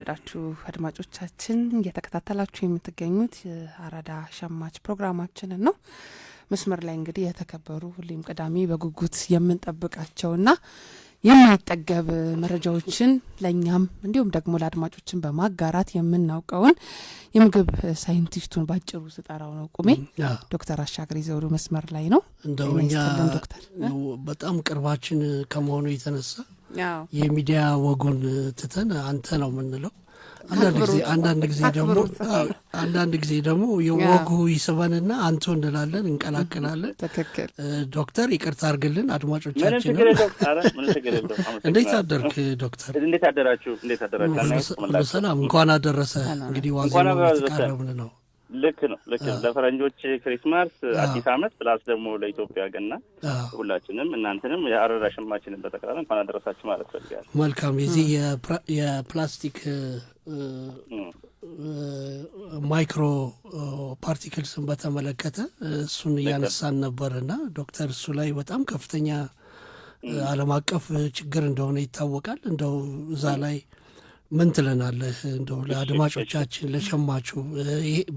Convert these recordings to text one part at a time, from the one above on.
ዳችሁ አድማጮቻችን እየተከታተላችሁ የምትገኙት አራዳ ሸማች ፕሮግራማችን ነው። መስመር ላይ እንግዲህ የተከበሩ ሁሌም ቀዳሚ በጉጉት የምንጠብቃቸውና የማይጠገብ መረጃዎችን ለኛም እንዲሁም ደግሞ ለአድማጮችን በማጋራት የምናውቀውን የምግብ ሳይንቲስቱን ባጭሩ ስጠራው ነው ቁሜ ዶክተር አሻግሬ ዘውዱ መስመር ላይ ነው። እንደውኛ ዶክተር በጣም ቅርባችን ከመሆኑ የተነሳ የሚዲያ ወጉን ትተን አንተ ነው የምንለው። አንዳንድ ጊዜ ደግሞ የወጉ ይስበንና አንተ እንላለን እንቀላቀላለን። ተከክል ዶክተር ይቅርታ አድርግልን አድማጮቻችን። እንዴት አደርክ ዶክተር? እንዴት አደራችሁ? ሰላም እንኳን አደረሰ። እንግዲህ ዋዜማው ተቃረብን ነው። ልክ ነው። ለፈረንጆች ክሪስማስ አዲስ አመት ፕላስ ደግሞ ለኢትዮጵያ ገና ሁላችንም እናንተንም የአራዳ ሸማችንን በተቀራራ እንኳን አደረሳችሁ ማለት ፈልጋለሁ። መልካም። የዚህ የፕላስቲክ ማይክሮ ፓርቲክልስን በተመለከተ እሱን እያነሳን ነበርና ዶክተር እሱ ላይ በጣም ከፍተኛ ዓለም አቀፍ ችግር እንደሆነ ይታወቃል። እንደው እዛ ላይ ምን ትለናለህ? እንደው ለአድማጮቻችን ለሸማቹ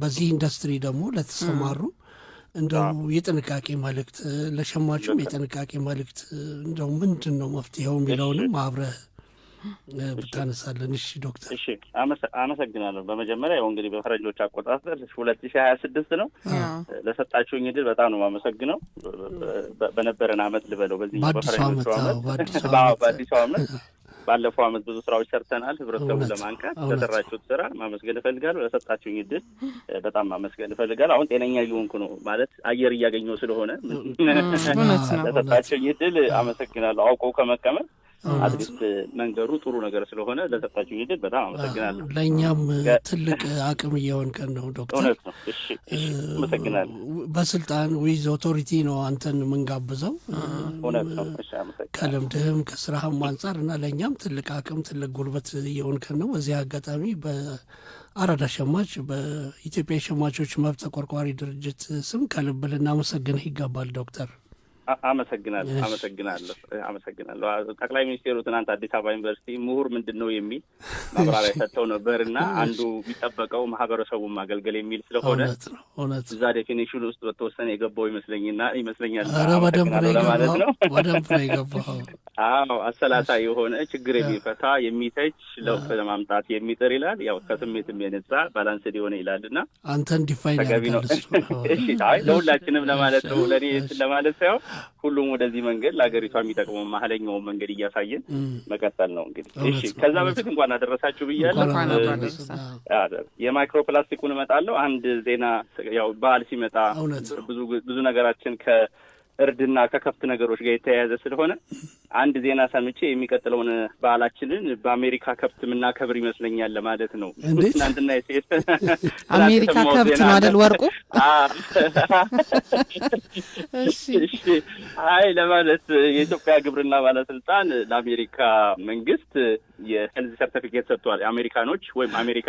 በዚህ ኢንዱስትሪ ደግሞ ለተሰማሩ እንደው የጥንቃቄ መልእክት ለሸማቹም የጥንቃቄ መልእክት እንደው ምንድን ነው መፍትሄው የሚለውንም አብረህ ብታነሳለን። እሺ ዶክተር። እሺ አመሰግናለሁ። በመጀመሪያ ያው እንግዲህ በፈረንጆች አቆጣጠር 2026 ነው። ለሰጣችሁኝ እድል በጣም ነው የማመሰግነው። በነበረን አመት ልበለው በዚህ በፈረንጆቹ በአዲሱ አመት ባለፈው አመት ብዙ ስራዎች ሰርተናል። ህብረተሰቡን ለማንቃት ለሰራችሁት ስራ ማመስገን እፈልጋለሁ። ለሰጣችሁኝ እድል በጣም ማመስገን እፈልጋለሁ። አሁን ጤነኛ እየሆንኩ ነው ማለት አየር እያገኘሁ ስለሆነ ለሰጣችሁኝ እድል አመሰግናለሁ። አውቀው ከመቀመጥ አትሊስት መንገሩ ጥሩ ነገር ስለሆነ ለሰጣችሁኝ እድል በጣም አመሰግናለሁ። ለእኛም ትልቅ አቅም እየሆንከን ነው ዶክተር። እውነት ነው። እሺ አመሰግናለሁ። በስልጣን ዊዝ ኦቶሪቲ ነው አንተን የምንጋብዘው። እውነት ነው። እሺ አመሰግናለሁ። ከልምድህም ከስራህም አንጻር እና ለእኛም ትልቅ አቅም ትልቅ ጉልበት እየሆንከን ነው። በዚህ አጋጣሚ በአራዳ ሸማች በኢትዮጵያ የሸማቾች መብት ተቆርቋሪ ድርጅት ስም ከልብ ልናመሰግንህ ይገባል ዶክተር። አመሰግናለሁ። ጠቅላይ ሚኒስቴሩ ትናንት አዲስ አበባ ዩኒቨርሲቲ ምሁር ምንድን ነው የሚል ማብራሪያ ሰጥተው ነበርና አንዱ የሚጠበቀው ማህበረሰቡን ማገልገል የሚል ስለሆነ እዛ ዴፊኒሽን ውስጥ በተወሰነ የገባው ይመስለኛል ለማለት ነው። በደንብ ነው የገባው። አዎ አሰላሳይ የሆነ ችግር የሚፈታ የሚተች ለውጥ ለማምጣት የሚጥር ይላል። ያው ከስሜትም የነጻ ባላንስድ የሆነ ይላልና አንተን ዲፋይን ያደርጋል። እሺ ለሁላችንም ለማለት ነው። ለኔ ለማለት ሳይሆን ሁሉም ወደዚህ መንገድ ለሀገሪቷ የሚጠቅመው መሀለኛውን መንገድ እያሳየን መቀጠል ነው። እንግዲህ እሺ ከዛ በፊት እንኳን አደረሳችሁ ብያለሁ። የማይክሮ ፕላስቲኩን እመጣለሁ። አንድ ዜና ያው በዓል ሲመጣ ብዙ ነገራችን እርድና ከከፍት ነገሮች ጋር የተያያዘ ስለሆነ አንድ ዜና ሰምቼ የሚቀጥለውን በዓላችንን በአሜሪካ ከብት የምናከብር ይመስለኛል ለማለት ነው። ትናንትና አሜሪካ ከብት ነው አይደል ወርቁ? እሺ አይ ለማለት የኢትዮጵያ ግብርና ባለስልጣን ለአሜሪካ መንግስት የሄልዝ ሰርቲፊኬት ሰጥቷል። አሜሪካኖች ወይም አሜሪካ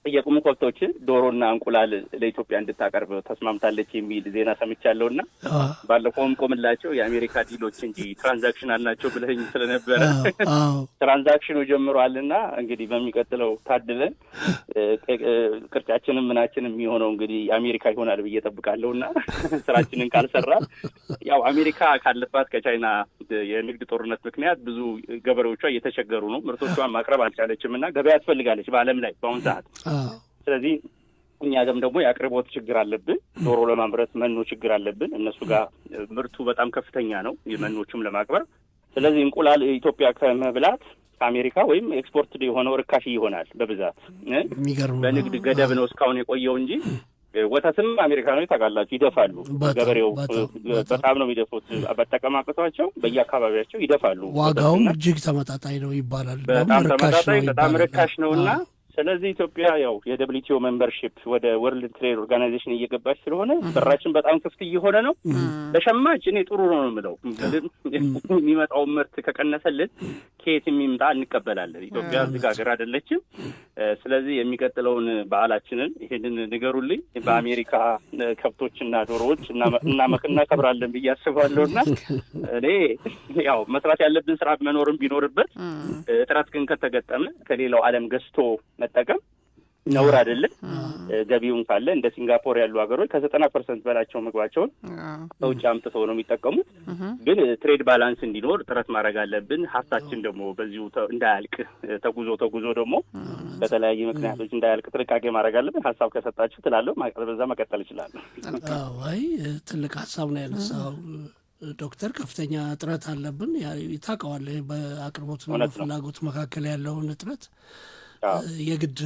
የቁም ከብቶችን ዶሮና እንቁላል ለኢትዮጵያ እንድታቀርብ ተስማምታለች የሚል ዜና ሰምቻለሁና ባለፈውም ቆምላቸው የአሜሪካ ዲሎች እንጂ ትራንዛክሽን አልናቸው ብለኝ ስለነበረ ትራንዛክሽኑ ጀምሯልና እንግዲህ በሚቀጥለው ታድለን ቅርጫችንም ምናችንም የሚሆነው እንግዲህ አሜሪካ ይሆናል ብዬ እጠብቃለሁና ስራችንን ካልሰራ ያው አሜሪካ ካለባት ከቻይና የንግድ ጦርነት ምክንያት ብዙ ገበሬዎቿ እየተቸገሩ ነው። ምርቶቿን ማቅረብ አልቻለችምና ገበያ ትፈልጋለች በዓለም ላይ በአሁኑ ሰዓት። ስለዚህ እኛ ደግሞ የአቅርቦት ችግር አለብን። ዶሮ ለማምረት መኖ ችግር አለብን። እነሱ ጋር ምርቱ በጣም ከፍተኛ ነው የመኖቹም ለማቅረብ። ስለዚህ እንቁላል ኢትዮጵያ ከመብላት ከአሜሪካ ወይም ኤክስፖርት የሆነው ርካሽ ይሆናል በብዛት። በንግድ ገደብ ነው እስካሁን የቆየው እንጂ ወተትም አሜሪካኖች ታውቃላችሁ ይደፋሉ። ገበሬው በጣም ነው የሚደፉት። በጠቀም አቅቷቸው በየአካባቢያቸው ይደፋሉ። ዋጋውም እጅግ ተመጣጣኝ ነው ይባላል። በጣም ርካሽ ነውና ስለዚህ ኢትዮጵያ ያው የደብሊውቲኦ ሜምበርሺፕ ወደ ወርልድ ትሬድ ኦርጋናይዜሽን እየገባች ስለሆነ በራችን በጣም ክፍት እየሆነ ነው። ለሸማች እኔ ጥሩ ነው የምለው። የሚመጣው ምርት ከቀነሰልን ከየት የሚምጣ እንቀበላለን። ኢትዮጵያ ዝግ ሀገር አይደለችም። ስለዚህ የሚቀጥለውን በዓላችንን ይሄንን ንገሩልኝ። በአሜሪካ ከብቶችና ዶሮዎች እናከብራለን ብዬ አስባለሁና እኔ ያው መስራት ያለብን ስራ መኖርም ቢኖርበት እጥረት ግን ከተገጠመ ከሌላው ዓለም ገዝቶ መጠቀም ነውር አይደለም። ገቢውን ካለ እንደ ሲንጋፖር ያሉ ሀገሮች ከ90% በላቸው ምግባቸውን ከውጭ አምጥተው ነው የሚጠቀሙት። ግን ትሬድ ባላንስ እንዲኖር ጥረት ማድረግ አለብን። ሀብታችን ደግሞ በዚሁ እንዳያልቅ ተጉዞ ደግሞ በተለያየ ምክንያቶች እንዳያልቅ ጥንቃቄ ማድረግ አለብን። ሀሳብ ከሰጣችሁ ትላለሁ በዛ መቀጠል እችላለሁ። አይ ትልቅ ሀሳብ ነው ያነሳው ዶክተር። ከፍተኛ እጥረት አለብን። ታውቀዋለህ፣ በአቅርቦትና ፍላጎት መካከል ያለውን እጥረት የግድ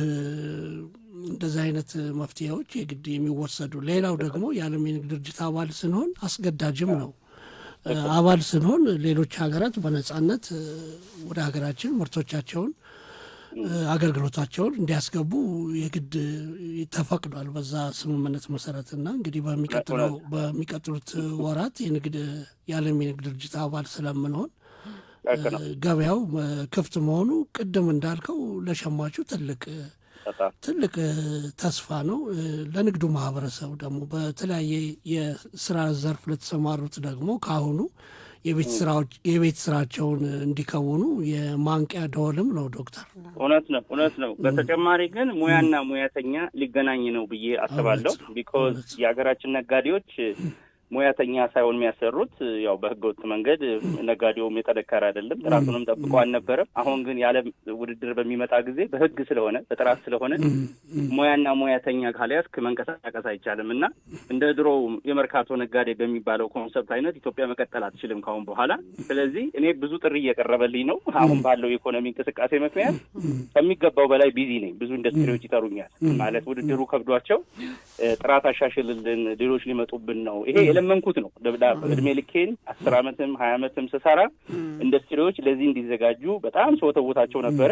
እንደዚህ አይነት መፍትሄዎች የግድ የሚወሰዱ። ሌላው ደግሞ የዓለም የንግድ ድርጅት አባል ስንሆን አስገዳጅም ነው። አባል ስንሆን ሌሎች ሀገራት በነጻነት ወደ ሀገራችን ምርቶቻቸውን፣ አገልግሎታቸውን እንዲያስገቡ የግድ ተፈቅዷል በዛ ስምምነት መሰረትና እንግዲህ በሚቀጥሉት ወራት የዓለም የንግድ ድርጅት አባል ስለምንሆን ገበያው ክፍት መሆኑ ቅድም እንዳልከው ለሸማቹ ትልቅ ተስፋ ነው። ለንግዱ ማህበረሰብ ደግሞ በተለያየ የስራ ዘርፍ ለተሰማሩት ደግሞ ከአሁኑ የቤት ስራቸውን እንዲከውኑ የማንቂያ ደወልም ነው ዶክተር። እውነት ነው። በተጨማሪ ግን ሙያና ሙያተኛ ሊገናኝ ነው ብዬ አስባለሁ። ቢኮዝ የሀገራችን ነጋዴዎች ሙያተኛ ሳይሆን የሚያሰሩት ያው በህገወጥ መንገድ ነጋዴውም የተደከረ አይደለም፣ ጥራቱንም ጠብቆ አልነበረም። አሁን ግን የዓለም ውድድር በሚመጣ ጊዜ በህግ ስለሆነ በጥራት ስለሆነ ሙያና ሙያተኛ ካልያዝክ መንቀሳቀስ አይቻልም እና እንደ ድሮ የመርካቶ ነጋዴ በሚባለው ኮንሰፕት አይነት ኢትዮጵያ መቀጠል አትችልም ካሁን በኋላ። ስለዚህ እኔ ብዙ ጥሪ እየቀረበልኝ ነው። አሁን ባለው የኢኮኖሚ እንቅስቃሴ ምክንያት ከሚገባው በላይ ቢዚ ነኝ። ብዙ ኢንዱስትሪዎች ይጠሩኛል ማለት ውድድሩ ከብዷቸው ጥራት አሻሽልልን፣ ሌሎች ሊመጡብን ነው። ይሄ መንኩት ነው እድሜ ልኬን 10 ዓመትም 20 ዓመትም ስሰራ ኢንዱስትሪዎች ለዚህ እንዲዘጋጁ በጣም ሰውተውታቸው ነበረ።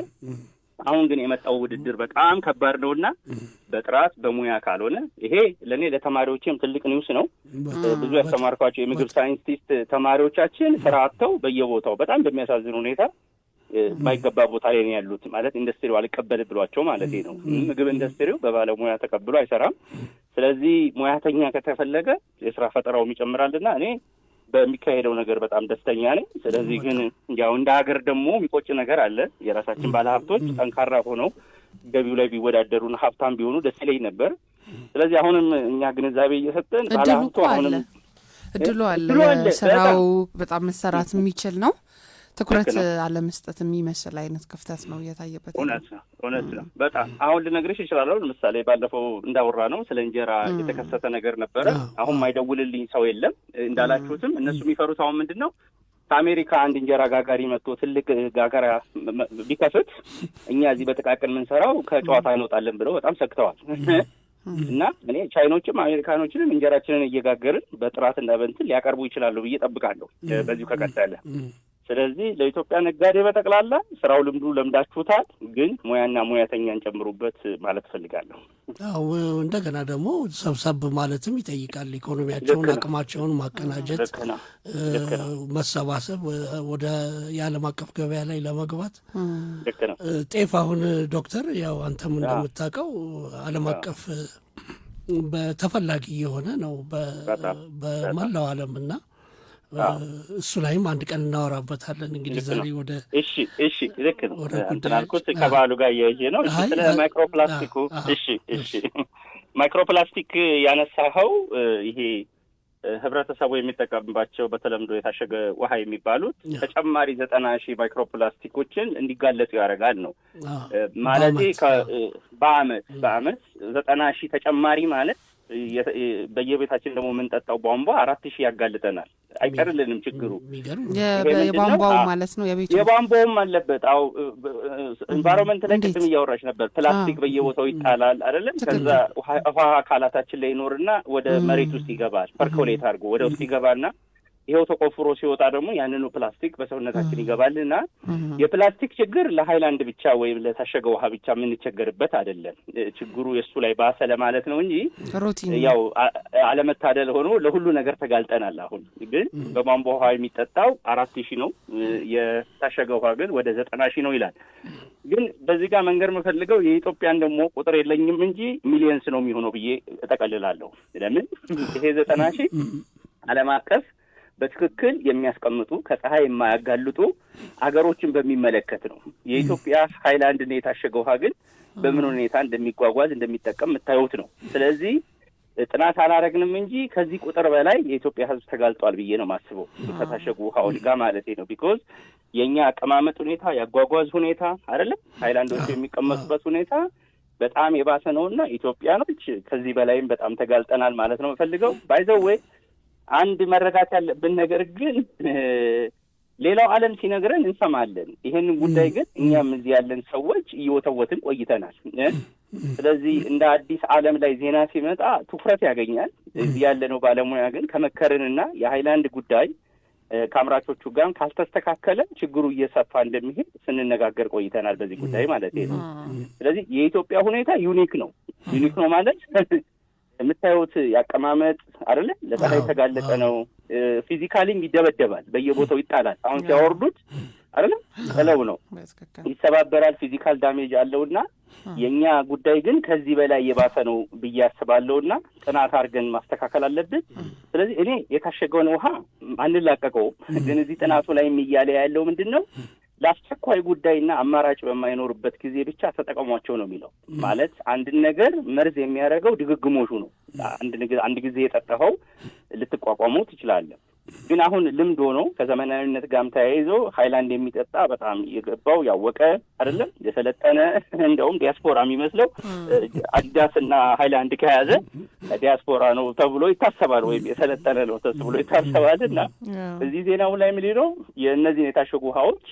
አሁን ግን የመጣው ውድድር በጣም ከባድ ነውና በጥራት በሙያ ካልሆነ ይሄ ለኔ ለተማሪዎችም ትልቅ ኒውስ ነው። ብዙ ያስተማርኳቸው የምግብ ሳይንቲስት ተማሪዎቻችን ስራ አጥተው በየቦታው በጣም በሚያሳዝን ሁኔታ ማይገባ ቦታ ላይ ነው ያሉት። ማለት ኢንዱስትሪው አልቀበል ብሏቸው ማለት ነው። ምግብ ኢንዱስትሪው በባለሙያ ተቀብሎ አይሰራም። ስለዚህ ሙያተኛ ከተፈለገ የስራ ፈጠራውም ይጨምራልና እኔ በሚካሄደው ነገር በጣም ደስተኛ ነኝ። ስለዚህ ግን ያው እንደ ሀገር ደግሞ የሚቆጭ ነገር አለ። የራሳችን ባለሀብቶች ጠንካራ ሆነው ገቢው ላይ ቢወዳደሩና ሀብታም ቢሆኑ ደስ ይለኝ ነበር። ስለዚህ አሁንም እኛ ግንዛቤ እየሰጠን ባለሀብቱ አሁንም እድሉ አለ። ስራው በጣም መሰራት የሚችል ነው። ትኩረት አለመስጠት የሚመስል አይነት ክፍተት ነው እየታየበት። እውነት ነው በጣም አሁን ልነግርሽ እችላለሁ። ለምሳሌ ባለፈው እንዳወራ ነው ስለ እንጀራ የተከሰተ ነገር ነበረ። አሁን ማይደውልልኝ ሰው የለም። እንዳላችሁትም እነሱ የሚፈሩት አሁን ምንድን ነው ከአሜሪካ አንድ እንጀራ ጋጋሪ መጥቶ ትልቅ ጋጋራ ቢከፍት እኛ እዚህ በጥቃቅን የምንሰራው ከጨዋታ እንወጣለን ብለው በጣም ሰግተዋል። እና እኔ ቻይኖችም አሜሪካኖችንም እንጀራችንን እየጋገርን በጥራትና በእንትን ሊያቀርቡ ይችላሉ ብዬ ጠብቃለሁ በዚሁ ከቀጠለ። ስለዚህ ለኢትዮጵያ ነጋዴ በጠቅላላ ስራው ልምዱ ለምዳችሁታል፣ ግን ሙያና ሙያተኛን ጨምሩበት ማለት ፈልጋለሁ። አዎ እንደገና ደግሞ ሰብሰብ ማለትም ይጠይቃል። ኢኮኖሚያቸውን አቅማቸውን ማቀናጀት፣ መሰባሰብ ወደ የዓለም አቀፍ ገበያ ላይ ለመግባት። ጤፍ አሁን ዶክተር ያው አንተም እንደምታውቀው ዓለም አቀፍ በተፈላጊ የሆነ ነው በመላው ዓለም እና እሱ ላይም አንድ ቀን እናወራበታለን። እንግዲህ ዛሬ ወደ እሺ ልክ ነው እንትናልኩት ከባሉ ጋር እያየ ነው። ስለ ማይክሮፕላስቲኩ እሺ ማይክሮፕላስቲክ ያነሳኸው ይሄ ህብረተሰቡ የሚጠቀምባቸው በተለምዶ የታሸገ ውሃ የሚባሉት ተጨማሪ 90,000 ማይክሮፕላስቲኮችን እንዲጋለጡ ያደርጋል ነው ማለት። በአመት 90,000 ተጨማሪ ማለት በየቤታችን ደግሞ የምንጠጣው ቧንቧ 4,000 ያጋልጠናል። አይቀርልንም ችግሩ። የቧንቧው ማለት ነው የቧንቧውም አለበት። አዎ ኢንቫይሮንመንት ላይ ቅድም እያወራች ነበር። ፕላስቲክ በየቦታው ይጣላል አይደለም? ከዛ ውሃ አካላታችን ላይ ይኖርና ወደ መሬት ውስጥ ይገባል። ፐርኮሌት አድርጎ ወደ ውስጥ ይገባና ይሄው ተቆፍሮ ሲወጣ ደግሞ ያንኑ ፕላስቲክ በሰውነታችን ይገባልና የፕላስቲክ ችግር ለሃይላንድ ብቻ ወይም ለታሸገ ውሃ ብቻ የምንቸገርበት አይደለም። ችግሩ የሱ ላይ ባሰ ለማለት ነው እንጂ ያው አለመታደል ሆኖ ለሁሉ ነገር ተጋልጠናል። አሁን ግን በቧንቧ ውሃ የሚጠጣው 4000 ነው፣ የታሸገ ውሃ ግን ወደ 90,000 ነው ይላል። ግን በዚህ ጋር መንገር የምፈልገው የኢትዮጵያን ደግሞ ቁጥር የለኝም እንጂ ሚሊየንስ ነው የሚሆነው ብዬ እጠቀልላለሁ። ለምን ይሄ 90,000 ዓለም አቀፍ በትክክል የሚያስቀምጡ ከፀሐይ የማያጋልጡ አገሮችን በሚመለከት ነው። የኢትዮጵያ ሃይላንድ እና የታሸገ ውሃ ግን በምን ሁኔታ እንደሚጓጓዝ እንደሚጠቀም የምታዩት ነው። ስለዚህ ጥናት አላረግንም እንጂ ከዚህ ቁጥር በላይ የኢትዮጵያ ሕዝብ ተጋልጧል ብዬ ነው ማስበው ከታሸጉ ውሃዎች ጋር ማለት ነው። ቢኮዝ የኛ አቀማመጥ ሁኔታ፣ ያጓጓዝ ሁኔታ አይደለም ሃይላንዶቹ የሚቀመጡበት ሁኔታ በጣም የባሰ ነውና ኢትዮጵያኖች ከዚህ በላይም በጣም ተጋልጠናል ማለት ነው ፈልገው ባይዘው ወይ አንድ መረዳት ያለብን ነገር ግን ሌላው ዓለም ሲነግረን እንሰማለን። ይሄንን ጉዳይ ግን እኛም እዚህ ያለን ሰዎች እየወተወትን ቆይተናል። ስለዚህ እንደ አዲስ ዓለም ላይ ዜና ሲመጣ ትኩረት ያገኛል። እዚህ ያለነው ባለሙያ ግን ከመከርንና የሃይላንድ ጉዳይ ከአምራቾቹ ጋር ካልተስተካከለ ችግሩ እየሰፋ እንደሚሄድ ስንነጋገር ቆይተናል በዚህ ጉዳይ ማለት ነው። ስለዚህ የኢትዮጵያ ሁኔታ ዩኒክ ነው ማለት የምታዩት ያቀማመጥ አይደለ ለፀሐይ የተጋለጠ ነው። ፊዚካሊም ይደበደባል፣ በየቦታው ይጣላል። አሁን ሲያወርዱት አይደለ ጥለው ነው ይሰባበራል፣ ፊዚካል ዳሜጅ አለውና የኛ ጉዳይ ግን ከዚህ በላይ የባሰ ነው ብዬ አስባለሁና ጥናት አድርገን ማስተካከል አለብን። ስለዚህ እኔ የታሸገውን ውሃ አንላቀቀው፣ ግን እዚህ ጥናቱ ላይ እያለ ያለው ምንድነው ለአስቸኳይ ጉዳይና አማራጭ በማይኖርበት ጊዜ ብቻ ተጠቀሟቸው ነው የሚለው። ማለት አንድን ነገር መርዝ የሚያደርገው ድግግሞሹ ነው። አንድ ጊዜ የጠጣኸው ልትቋቋመው ትችላለህ። ግን አሁን ልምድ ሆኖ ከዘመናዊነት ጋርም ተያይዞ ሃይላንድ የሚጠጣ በጣም የገባው ያወቀ አይደለም የሰለጠነ እንደውም ዲያስፖራ የሚመስለው አዲዳስና ሃይላንድ ከያዘ ዲያስፖራ ነው ተብሎ ይታሰባል፣ ወይም የሰለጠነ ነው ተብሎ ይታሰባልና እዚህ ዜናው ላይ ምን ነው የእነዚህን የታሸጉ ውሃዎች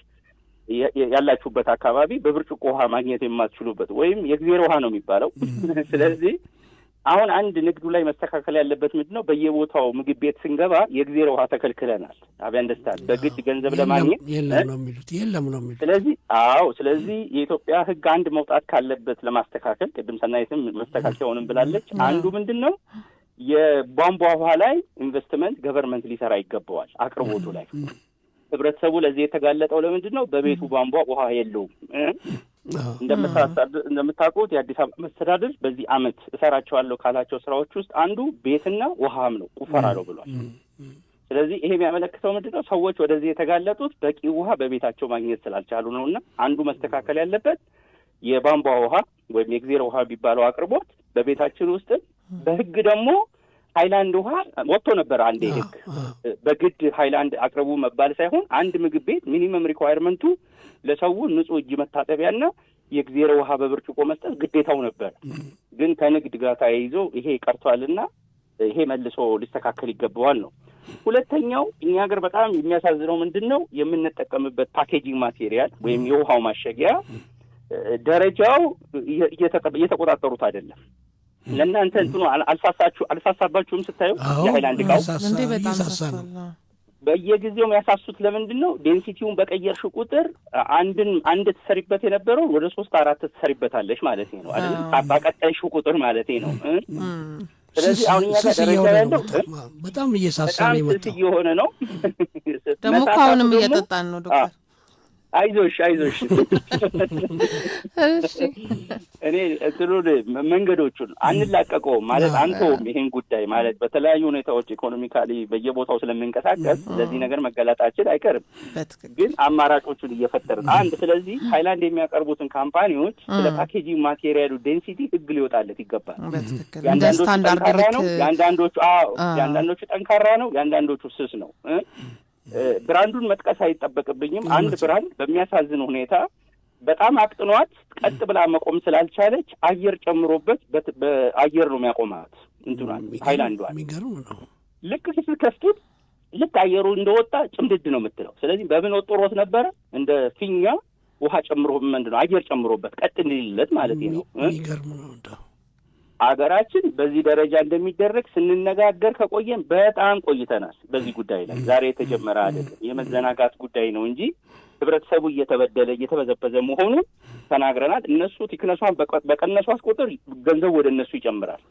ያላችሁበት አካባቢ በብርጭቆ ውሃ ማግኘት የማትችሉበት ወይም የእግዚአብሔር ውሃ ነው የሚባለው። ስለዚህ አሁን አንድ ንግዱ ላይ መስተካከል ያለበት ምንድነው በየቦታው ምግብ ቤት ስንገባ የእግዚአብሔር ውሃ ተከልክለናል። አብያንደስታል በግድ ገንዘብ ለማግኘት የለም ነው የሚሉት። ስለዚህ የኢትዮጵያ ሕግ አንድ መውጣት ካለበት ለማስተካከል ቅድም ሰናይትም መስተካከያውንም ብላለች። አንዱ ምንድነው የቧንቧ ውሃ ላይ ኢንቨስትመንት ገቨርንመንት ሊሰራ ይገባዋል። አቅርቦቱ ላይ ህብረተሰቡ ለዚህ የተጋለጠው ለምንድን ነው? በቤቱ ቧንቧ ውሃ የለውም። እንደምታውቁት የአዲስ አበባ መስተዳድር በዚህ ዓመት እሰራቸዋለሁ ካላቸው ስራዎች ውስጥ አንዱ ቤትና ውሃም ነው፣ ቁፈራ ነው ብሏል። ስለዚህ ይሄ የሚያመለክተው ምንድን ነው? ሰዎች ወደዚህ የተጋለጡት በቂ ውሃ በቤታቸው ማግኘት ስላልቻሉ ነው። እና አንዱ መስተካከል ያለበት የቧንቧ ውሃ ወይም የእግዚአብሔር ውሃ የሚባለው አቅርቦት በቤታችን ውስጥ በህግ ደግሞ ሃይላንድ ውሃ ወጥቶ ነበር። አንዴ ህግ በግድ ሃይላንድ አቅርቡ መባል ሳይሆን አንድ ምግብ ቤት ሚኒመም ሪኳየርመንቱ ለሰው ንጹህ እጅ መታጠቢያና የእግዚአብሔር ውሃ በብርጭቆ መስጠት ግዴታው ነበር። ግን ከንግድ ጋር ተያይዞ ይሄ ቀርቷልና ይሄ መልሶ ሊስተካከል ይገባዋል ነው። ሁለተኛው እኛ ሀገር በጣም የሚያሳዝነው ምንድነው የምንጠቀምበት ፓኬጂንግ ማቴሪያል ወይም የውሃው ማሸጊያ ደረጃው እየተቆጣጠሩት አይደለም። ለእናንተ እንትኑ አልሳሳባችሁም ስታዩ የሃይላንድ እቃው እንዴ በጣም በየጊዜው የሚያሳሱት ለምንድን ነው? ዴንሲቲውን በቀየርሽ ቁጥር አንድ ትሰሪበት የነበረው ወደ 3-4 ትሰሪበታለሽ ማለት ነው አይደል? ባቀጠልሽ ቁጥር ማለት ነው። ስለዚህ አሁን እኛ ጋር ደረጃ ያለው በጣም እየሳሳ ነው የመጣው እየሆነ ነው። ደግሞ አሁንም እየጠጣን ነው ዶክተር። አይዞሽ እኔ እንትኑን መንገዶቹን አንላቀቀውም ማለት አንተውም ይሄን ጉዳይ ማለት በተለያዩ ሁኔታዎች ኢኮኖሚካሊ በየቦታው ስለምንቀሳቀስ ለዚህ ነገር መገለጣችን አይቀርም። ግን አማራጮቹን እየፈጠርን አንድ ስለዚህ ሃይላንድ የሚያቀርቡትን ካምፓኒዎች ስለ ፓኬጂንግ ማቴሪያሉ ዴንሲቲ ህግ ሊወጣለት ይገባል። የአንዳንዶቹ ጠንካራ ነው፣ የአንዳንዶቹ ስስ ነው። ብራንዱን መጥቀስ አይጠበቅብኝም። አንድ ብራንድ በሚያሳዝን ሁኔታ በጣም አቅጥኗት ቀጥ ብላ መቆም ስላልቻለች አየር ጨምሮበት በአየር ነው የሚያቆማት እንትኗን ሃይላንዷን። የሚገርም ነው። ልክ ስትከፍቱት ልክ አየሩ እንደወጣ ጭምድድ ነው የምትለው። ስለዚህ በምን ወጥሮት ነበረ? እንደ ፊኛ ውሃ ጨምሮ ምንድን ነው አየር ጨምሮበት ቀጥ እንዲልለት ማለት ነው። የሚገርም ነው እንደው አገራችን በዚህ ደረጃ እንደሚደረግ ስንነጋገር ከቆየን በጣም ቆይተናል። በዚህ ጉዳይ ላይ ዛሬ የተጀመረ አይደለም፣ የመዘናጋት ጉዳይ ነው እንጂ ህብረተሰቡ እየተበደለ እየተበዘበዘ መሆኑን ተናግረናል። እነሱ ቲክነሷን በቀነሷት ቁጥር ገንዘብ ወደ እነሱ ይጨምራል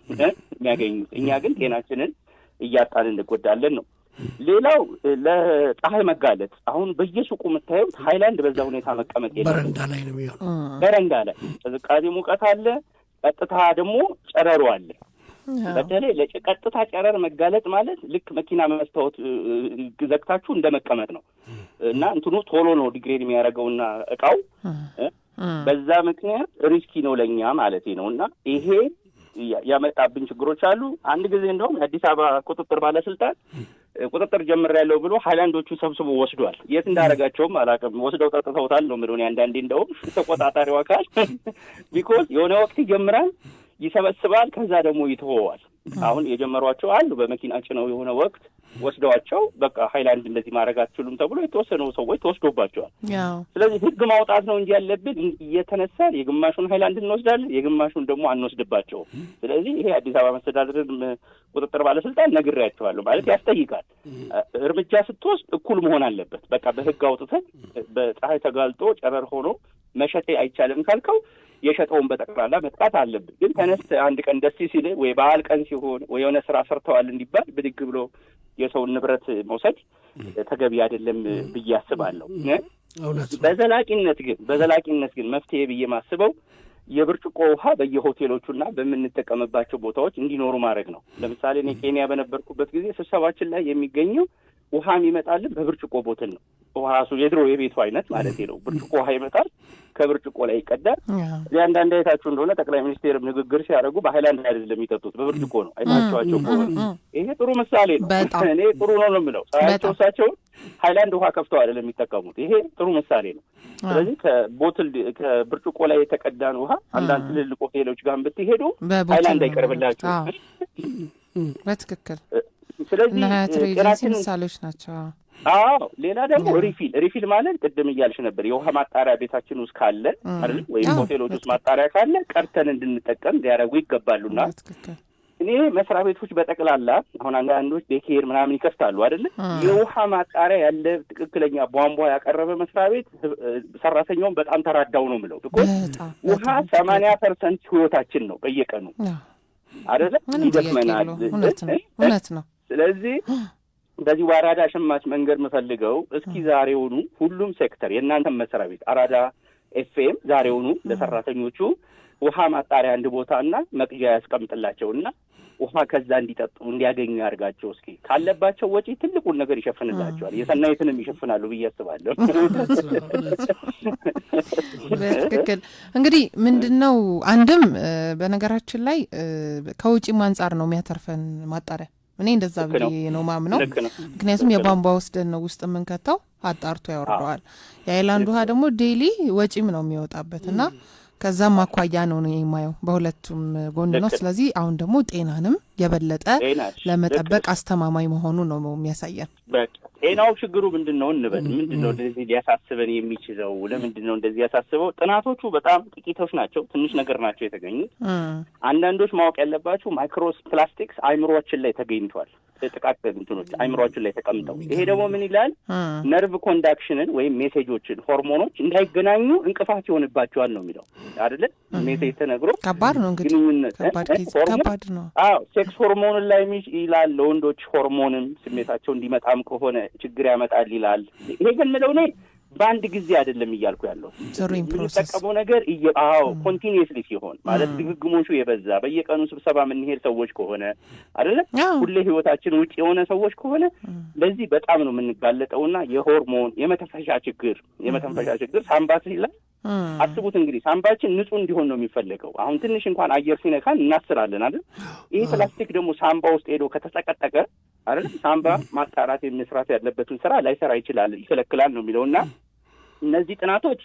የሚያገኙት። እኛ ግን ጤናችንን እያጣን እንጎዳለን ነው። ሌላው ለፀሐይ መጋለጥ አሁን በየሱቁ የምታዩት ሃይላንድ በዛ ሁኔታ መቀመጥ የለም። በረንዳ ላይ ነው የሚሆነው። በረንዳ ላይ ቅዝቃዜ ሙቀት አለ፣ ቀጥታ ደግሞ ጨረሩ አለ። በተለይ ለቀጥታ ጨረር መጋለጥ ማለት ልክ መኪና መስታወት ዘግታችሁ እንደመቀመጥ ነው እና እንትኑ ቶሎ ነው ዲግሬድ የሚያደርገውና እቃው በዛ ምክንያት ሪስኪ ነው ለኛ ማለት ነው። እና ይሄ ያመጣብን ችግሮች አሉ። አንድ ጊዜ እንደውም የአዲስ አበባ ቁጥጥር ባለስልጣን ቁጥጥር ጀምሬያለሁ ብሎ ሃይላንዶቹ ሰብስቦ ወስዷል። የት እንዳደረጋቸውም አላውቅም። ወስደው ጠጥተውታል ነው የምለው አንዳንዴ። እንደውም ተቆጣጣሪው አካል ቢኮዝ የሆነ ወቅት ይጀምራል፣ ይሰበስባል፣ ከዛ ደግሞ ይተወዋል። አሁን የጀመሯቸው አሉ። በመኪና ጭነው የሆነ ወቅት ወስደዋቸው በቃ ሃይላንድ እንደዚህ ማድረግ አትችሉም ተብሎ የተወሰኑ ሰዎች ተወስዶባቸዋል። ስለዚህ ህግ ማውጣት ነው እንጂ ያለብን እየተነሳን የግማሹን ሃይላንድ እንወስዳለን፣ የግማሹን ደግሞ አንወስድባቸውም። ስለዚህ ይሄ አዲስ አበባ መስተዳድርን ቁጥጥር ባለስልጣን ነግሬያቸዋለሁ ማለት ያስጠይቃል። እርምጃ ስትወስድ እኩል መሆን አለበት። በቃ በህግ አውጥተን በፀሐይ ተጋልጦ ጨረር ሆኖ መሸጤ አይቻልም ካልከው የሸጠውን በጠቅላላ መጥቃት አለብን። ግን ተነስተ አንድ ቀን ደስ ሲል ወይ በዓል ቀን ሲሆን ወይ የሆነ ስራ ሰርተዋል እንዲባል ብድግ ብሎ የሰውን ንብረት መውሰድ ተገቢ አይደለም ብዬ አስባለሁ። በዘላቂነት ግን መፍትሄ ብዬ ማስበው የብርጭቆ ውሃ በየሆቴሎቹና በምንጠቀምባቸው ቦታዎች እንዲኖሩ ማድረግ ነው። ለምሳሌ እኔ ኬንያ በነበርኩበት ጊዜ ስብሰባችን ላይ የሚገኘው ውሃ የሚመጣልን በብርጭቆ ቦትል ነው። ውሃ የድሮ የቤቱ አይነት ማለት ነው። ብርጭቆ ውሃ ይመጣል፣ ከብርጭቆ ላይ ይቀዳል። አንዳንድ አይታችሁ እንደሆነ ጠቅላይ ሚኒስቴርም ንግግር ሲያደርጉ በሃይላንድ አይደለም የሚጠጡት፣ በብርጭቆ ነው። አይታችኋቸው ከሆነ ይሄ ጥሩ ምሳሌ ነው። እኔ ጥሩ ነው የምለው ሳያቸው እሳቸውን ሃይላንድ ውሃ ከፍተው አይደለም የሚጠቀሙት። ይሄ ጥሩ ምሳሌ ነው። ስለዚህ ከብርጭቆ ላይ የተቀዳን ውሃ አንዳንድ ትልልቅ ሆቴሎች ጋር ብትሄዱ ሃይላንድ አይቀርብላችሁ። በትክክል ስለዚህ ጤናችን ምሳሌዎች ናቸው። አዎ ሌላ ደግሞ ሪፊል ማለት ቅድም እያልሽ ነበር፣ የውሃ ማጣሪያ ቤታችን ውስጥ ካለ አይደል ወይም ሆቴሎች ውስጥ ማጣሪያ ካለ ቀርተን እንድንጠቀም ሊያደርጉ ይገባሉና እኔ መስሪያ ቤቶች በጠቅላላ አሁን አንዳንዶች ዴኬር ምናምን ይከፍታሉ አይደል? የውሃ ማጣሪያ ያለ ትክክለኛ ቧንቧ ያቀረበ መስሪያ ቤት ሰራተኛውን በጣም ተራዳው ነው የምለው። ውሃ 80% ህይወታችን ነው በየቀኑ አይደል? ይደክመናል። እውነት ነው። ስለዚህ በዚህ በአራዳ ሸማች መንገድ የምፈልገው እስኪ ዛሬውኑ ሁሉም ሴክተር የእናንተም መስሪያ ቤት አራዳ ኤፍኤም ዛሬውኑ ለሰራተኞቹ ውሃ ማጣሪያ አንድ ቦታና መቅጃ ያስቀምጥላቸውና ውሃ ከዛ እንዲጠጡ እንዲያገኙ ያድርጋቸው። እስኪ ካለባቸው ወጪ ትልቁን ነገር ይሸፍንላቸዋል። የሰናይትንም ይሸፍናሉ ብዬ አስባለሁ። በትክክል እንግዲህ ምንድነው አንድም በነገራችን ላይ ከውጪም አንጻር ነው የሚያተርፈን ማጣሪያ። እኔ እንደዛ ብዬ ነው ማምነው። ምክንያቱም የቧንቧ ወስደን ነው ውስጥ የምንከተው፣ አጣርቶ ያወርደዋል። የአይላንድ ውሃ ደግሞ ዴይሊ ወጪም ነው የሚወጣበት እና ከዛም አኳያ ነው የማየው በሁለቱም ጎን ነው። ስለዚህ አሁን ደግሞ ጤናንም የበለጠ ለመጠበቅ አስተማማኝ መሆኑ ነው የሚያሳየን። ጤናው ችግሩ ምንድነው እንበል፣ ምንድነው እንደዚህ ሊያሳስበን የሚችለው? ለምንድነው እንደዚህ ያሳስበው? ጥናቶቹ በጣም ጥቂቶች ናቸው፣ ትንሽ ነገር ናቸው የተገኙት። አንዳንዶች ማወቅ ያለባቸው ማይክሮስ ፕላስቲክስ አይምሮአችን ላይ ተገኝቷል። ጥቃቅን እንትኖች አይምሮአችን ላይ ተቀምጠው፣ ይሄ ደግሞ ምን ይላል? ነርቭ ኮንዳክሽንን ወይም ሜሴጆችን፣ ሆርሞኖች እንዳይገናኙ እንቅፋት ይሆንባቸዋል ነው የሚለው አይደለ? ሜሴጅ ተነግሮ ከባድ ነው እንግዲህ ግንኙነት ከባድ ነው። አዎ ሴክስ ሆርሞን ላይ ይላል። ለወንዶች ሆርሞንም ስሜታቸው እንዲመጣም ከሆነ ችግር ያመጣል ይላል። ይሄ ግን ምለው ነው በአንድ ጊዜ አይደለም እያልኩ ያለው የምንጠቀመው ነገር ኮንቲኒየስሊ ሲሆን ማለት ድግግሞሹ የበዛ በየቀኑ ስብሰባ የምንሄድ ሰዎች ከሆነ አይደለም ሁሌ ህይወታችን ውጭ የሆነ ሰዎች ከሆነ ለዚህ በጣም ነው የምንጋለጠውና የሆርሞን የመተንፈሻ ችግር ሳምባችን ላይ አስቡት እንግዲህ ሳምባችን ንጹህ እንዲሆን ነው የሚፈልገው። አሁን ትንሽ እንኳን አየር ሲነካን እናስራለን አይደል? ይሄ ፕላስቲክ ደግሞ ሳምባ ውስጥ ሄዶ ከተጠቀጠቀ አይደል ሳምባ ማጣራት መስራት ያለበትን ስራ ላይሰራ ይችላል፣ ይከለክላል ነው የሚለውና እነዚህ ጥናቶች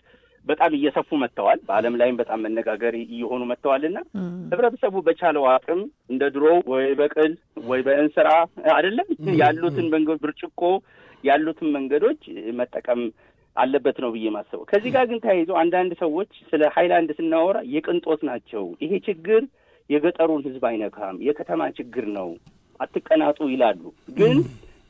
በጣም እየሰፉ መጥተዋል። በዓለም ላይም በጣም መነጋገር እየሆኑ መጥተዋልና ህብረተሰቡ በቻለው አቅም እንደ ድሮ ወይ በቅል ወይ በእንስራ አይደለም ያሉትን ብርጭቆ ያሉትን መንገዶች መጠቀም አለበት ነው ብዬ ማስበው። ከዚህ ጋር ግን ተያይዞ አንዳንድ ሰዎች ስለ ሃይላንድ ስናወራ የቅንጦት ናቸው፣ ይሄ ችግር የገጠሩን ህዝብ አይነካም፣ የከተማ ችግር ነው፣ አትቀናጡ ይላሉ። ግን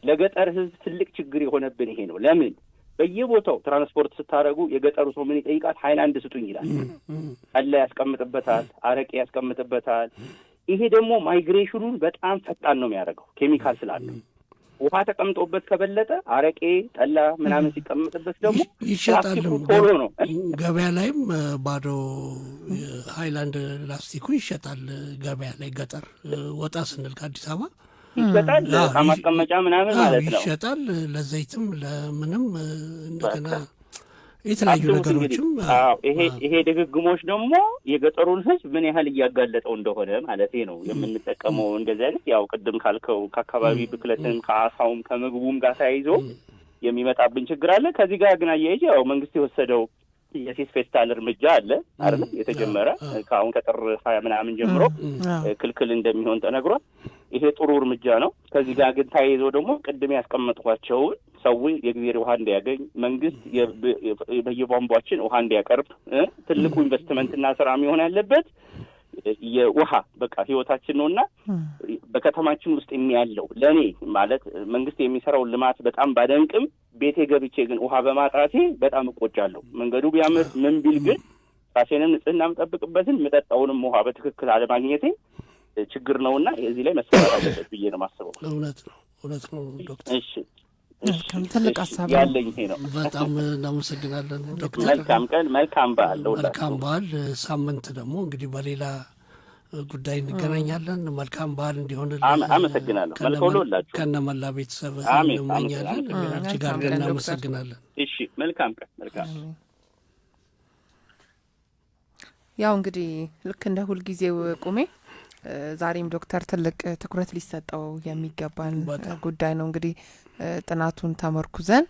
ለገጠር ህዝብ ትልቅ ችግር የሆነብን ይሄ ነው። ለምን በየቦታው ትራንስፖርት ስታደርጉ የገጠሩ ሰው ምን ይጠይቃል? ሃይላንድ ስጡኝ ይላል። ጠላ ያስቀምጥበታል፣ አረቄ ያስቀምጥበታል። ይሄ ደግሞ ማይግሬሽኑን በጣም ፈጣን ነው የሚያደርገው ኬሚካል ስላለው። ውሃ ተቀምጦበት ከበለጠ አረቄ፣ ጠላ ምናምን ሲቀምጥበት ደግሞ ይሸጣልም። ቶሎ ነው ገበያ ላይም ባዶ ሃይላንድ ላስቲኩ ይሸጣል ገበያ ላይ። ገጠር ወጣ ስንል ከአዲስ አበባ ይሸጣል፣ ከማስቀመጫ ምናምን ማለት ነው ይሸጣል። ለዘይትም ለምንም እንደገና የተለያዩ ነገሮችም። ይሄ ድግግሞች ደግሞ የገጠሩን ህዝብ ምን ያህል እያጋለጠው እንደሆነ ማለት ነው የምንጠቀመው እንደዚህ አይነት ያው ቅድም ካልከው ከአካባቢ ብክለትን ከአሳውም ከምግቡም ጋር ተያይዞ የሚመጣብን ችግር አለ። ከዚህ ጋር ግን አያይዤ ያው መንግስት የወሰደው የሲስ ፌስታል እርምጃ አለ አይደል? የተጀመረ ከአሁን ከጥር 20 ምናምን ጀምሮ ክልክል እንደሚሆን ተነግሯል። ይሄ ጥሩ እርምጃ ነው። ከዚህ ጋር ግን ተያይዞ ደግሞ ቅድም ያስቀመጥኳቸውን ሰው የጊዜ ውሃ እንዲያገኝ መንግስት በየቧንቧችን ውሃ እንዲያቀርብ ትልቁ ኢንቨስትመንትና ስራ የሚሆን ያለበት የውሃ በቃ ህይወታችን ነውና በከተማችን ውስጥ የሚያለው ለኔ ማለት መንግስት የሚሰራው ልማት በጣም ባደንቅም ቤቴ ገብቼ ግን ውሃ በማጣቴ በጣም እቆጫለሁ። መንገዱ ቢያምር ምን ቢል ግን ራሴንም ንጽህና የምጠብቅበትን የምጠጣውንም ውሃ በትክክል አለማግኘቴ ችግር ነውና እዚህ ላይ መሰራት አለበት ብዬ ነው የማስበው። እውነት ነው ዶክተር። እሺ ትልቅ ሀሳብ ያለኝ ይሄ ነው። በጣም እናመሰግናለን ዶክተር። መልካም ቀን፣ መልካም በዓል። መልካም በዓል። ሳምንት ደግሞ እንግዲህ በሌላ ጉዳይ እንገናኛለን። መልካም በዓል እንዲሆንልን አመሰግናለሁ። መልካም ሁላችሁ ከነመላ ቤተሰብ እንመኛለን። እጅግ አድርገን እናመሰግናለን። እሺ መልካም ቀን። መልካም ያው እንግዲህ ልክ እንደ ሁልጊዜው ቁሜ ዛሬም ዶክተር ትልቅ ትኩረት ሊሰጠው የሚገባን ጉዳይ ነው። እንግዲህ ጥናቱን ተመርኩዘን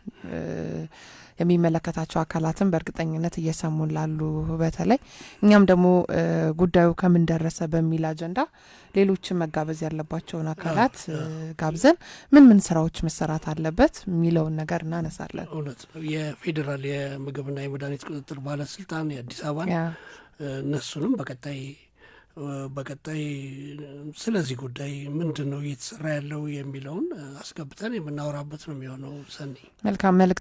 የሚመለከታቸው አካላትን በእርግጠኝነት እየሰሙን ላሉ በተለይ እኛም ደግሞ ጉዳዩ ከምን ደረሰ በሚል አጀንዳ ሌሎችን መጋበዝ ያለባቸውን አካላት ጋብዘን ምን ስራዎች መሰራት አለበት የሚለውን ነገር እናነሳለን። እውነት ነው። የፌዴራል የምግብና የመድኃኒት ቁጥጥር ባለስልጣን የአዲስ አበባን እነሱንም በቀጣይ ስለዚህ ጉዳይ ምንድን ነው እየተሰራ ያለው የሚለውን አስገብተን የምናወራበት ነው የሚሆነው። ሰኒ መልካም መልእክት